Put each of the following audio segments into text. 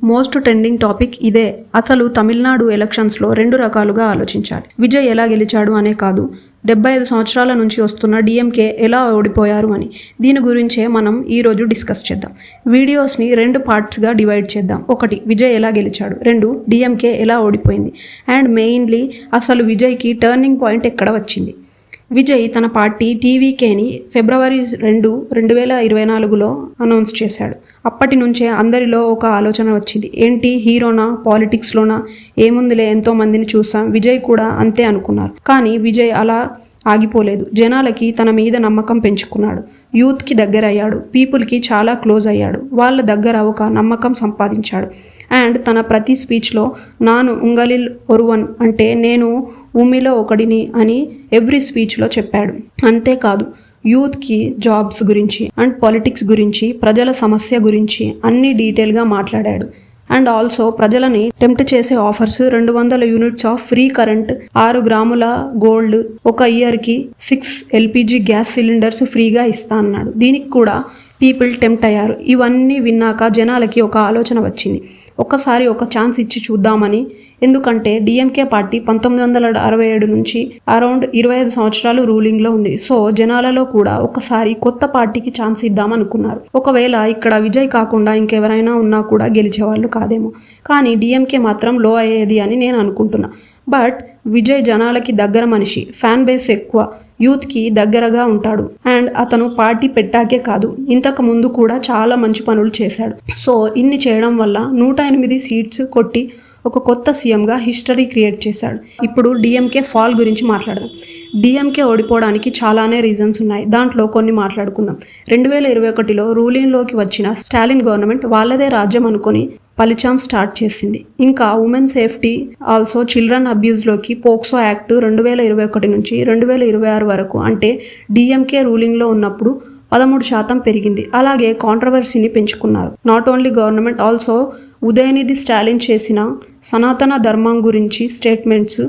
Most trending topic ఇదే. అసలు తమిళనాడు ఎలక్షన్స్లో రెండు రకాలుగా ఆలోచించాలి. విజయ్ ఎలా గెలిచాడు అనే కాదు, 75 సంవత్సరాల నుంచి వస్తున్న డిఎంకే ఎలా ఓడిపోయారు అని. దీని గురించే మనం ఈరోజు డిస్కస్ చేద్దాం. వీడియోస్ని 2 పార్ట్స్గా డివైడ్ చేద్దాం. 1 విజయ్ ఎలా గెలిచాడు, 2 డిఎంకే ఎలా ఓడిపోయింది, అండ్ మెయిన్లీ అసలు విజయ్కి టర్నింగ్ పాయింట్ ఎక్కడ వచ్చింది. విజయ్ తన పార్టీ టీవీకేని ఫిబ్రవరి 2, 2024లో అనౌన్స్ చేశాడు. అప్పటి నుంచే అందరిలో ఒక ఆలోచన వచ్చింది, ఏంటి హీరోనా, పాలిటిక్స్లోనా, ఏముందిలే ఎంతో మందిని చూసాం, విజయ్ కూడా అంతే అనుకున్నారు. కానీ విజయ్ అలా ఆగిపోలేదు. జనాలకి తన మీద నమ్మకం పెంచుకున్నాడు, యూత్కి దగ్గర అయ్యాడు, పీపుల్కి చాలా క్లోజ్ అయ్యాడు, వాళ్ళ దగ్గర ఒక నమ్మకం సంపాదించాడు. అండ్ తన ప్రతి స్పీచ్లో నాను ఉంగలిల్ ఒరువన్ అంటే నేను ఉమ్మిలో ఒకడిని అని ఎవ్రీ స్పీచ్లో చెప్పాడు. అంతేకాదు యూత్కి జాబ్స్ గురించి అండ్ పాలిటిక్స్ గురించి, ప్రజల సమస్య గురించి అన్ని డీటెయిల్గా మాట్లాడాడు. అండ్ ఆల్సో ప్రజలని టెంప్ట్ చేసే offers 200 units of free current, 6 గ్రాముల గోల్డ్, 1 ఇయర్కి 6 ఎల్పిజి గ్యాస్ సిలిండర్స్ ఫ్రీగా ఇస్తా అన్నాడు. దీనికి కూడా పీపుల్ టెంప్ట్ అయ్యారు. ఇవన్నీ విన్నాక జనాలకి ఒక ఆలోచన వచ్చింది, ఒక్కసారి ఒక ఛాన్స్ ఇచ్చి చూద్దామని. ఎందుకంటే డిఎంకే పార్టీ 1967 నుంచి అరౌండ్ 25 సంవత్సరాలు రూలింగ్లో ఉంది. సో జనాలలో కూడా ఒకసారి కొత్త పార్టీకి ఛాన్స్ ఇద్దామనుకున్నారు. ఒకవేళ ఇక్కడ విజయ్ కాకుండా ఇంకెవరైనా ఉన్నా కూడా గెలిచేవాళ్ళు కాదేమో, కానీ డిఎంకే మాత్రం లో అయ్యేది అని నేను అనుకుంటున్నా. బట్ విజయ్ జనాలకి దగ్గర మనిషి, ఫ్యాన్ బేస్ ఎక్కువ, యూత్కి దగ్గరగా ఉంటాడు. అండ్ అతను పార్టీ పెట్టాకే కాదు, ఇంతకు ముందు కూడా చాలా మంచి పనులు చేశాడు. సో ఇన్ని చేయడం వల్ల 108 సీట్స్ కొట్టి ఒక కొత్త సీఎంగా హిస్టరీ క్రియేట్ చేశాడు. ఇప్పుడు డిఎంకే ఫాల్ గురించి మాట్లాడదాం. డిఎంకే ఓడిపోవడానికి చాలానే రీజన్స్ ఉన్నాయి, దాంట్లో కొన్ని మాట్లాడుకుందాం. 2021లో రూలింగ్లోకి వచ్చిన స్టాలిన్ గవర్నమెంట్ వాళ్ళదే రాజ్యం అనుకొని పలిచాం స్టార్ట్ చేసింది. ఇంకా ఉమెన్ సేఫ్టీ, ఆల్సో చిల్డ్రన్ అబ్యూస్లోకి పోక్సో యాక్ట్ 2021 నుంచి 2026 వరకు, అంటే డిఎంకే రూలింగ్లో ఉన్నప్పుడు 13% పెరిగింది. అలాగే కాంట్రవర్సీని పెంచుకున్నారు. Not only government, also Udhayanidhi Stalin చేసిన సనాతన ధర్మం గురించి స్టేట్మెంట్స్,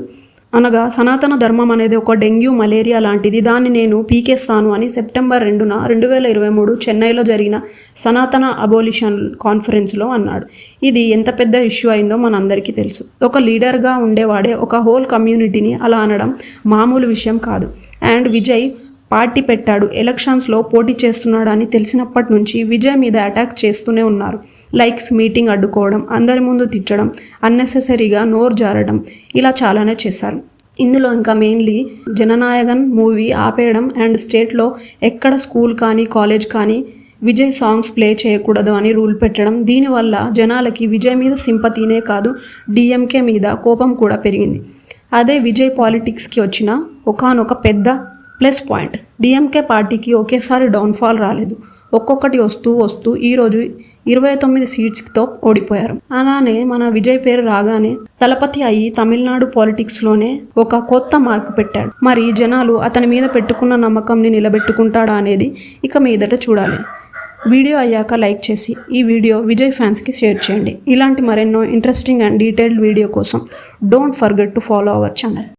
అనగా సనాతన ధర్మం అనేది ఒక డెంగ్యూ, మలేరియా లాంటిది, దాన్ని నేను పీకేస్తాను అని సెప్టెంబర్ 2న 2023 చెన్నైలో జరిగిన సనాతన అబోలిషన్ కాన్ఫరెన్స్లో అన్నాడు. ఇది ఎంత పెద్ద ఇష్యూ అయిందో మనందరికీ తెలుసు. ఒక లీడర్గా ఉండేవాడే ఒక హోల్ కమ్యూనిటీని అలా అనడం మామూలు విషయం కాదు. అండ్ విజయ్ పార్టీ పెట్టాడు, ఎలక్షన్స్లో పోటీ చేస్తున్నాడు అని తెలిసినప్పటి నుంచి విజయ్ మీద అటాక్ చేస్తూనే ఉన్నారు. లైక్స్, మీటింగ్ అడ్డుకోవడం, అందరి ముందు తిట్టడం, అన్నెసెసరీగా నోరు జారడం, ఇలా చాలానే చేశారు. ఇందులో ఇంకా మెయిన్లీ జననాయగన్ మూవీ ఆపేయడం అండ్ స్టేట్లో ఎక్కడ స్కూల్ కానీ కాలేజ్ కానీ విజయ్ సాంగ్స్ ప్లే చేయకూడదు అని రూల్ పెట్టడం. దీనివల్ల జనాలకి విజయ్ మీద సింపతినే కాదు, డిఎంకే మీద కోపం కూడా పెరిగింది. అదే విజయ్ పాలిటిక్స్కి వచ్చిన ఒకానొక పెద్ద ప్లస్ పాయింట్. డిఎంకే పార్టీకి ఒకేసారి డౌన్ఫాల్ రాలేదు, ఒక్కొక్కటి వస్తూ ఈరోజు 29 సీట్స్తో ఓడిపోయారు. అలానే మన విజయ్ పేరు రాగానే తలపతి అయ్యి తమిళనాడు పాలిటిక్స్లోనే ఒక కొత్త మార్కు పెట్టాడు. మరి జనాలు అతని మీద పెట్టుకున్న నమ్మకంని నిలబెట్టుకుంటాడా అనేది ఇక మీదట చూడాలి. వీడియో అయ్యాక లైక్ చేసి ఈ వీడియో విజయ్ ఫ్యాన్స్కి షేర్ చేయండి. ఇలాంటి మరెన్నో ఇంట్రెస్టింగ్ అండ్ డీటెయిల్డ్ వీడియో కోసం don't forget to follow our channel.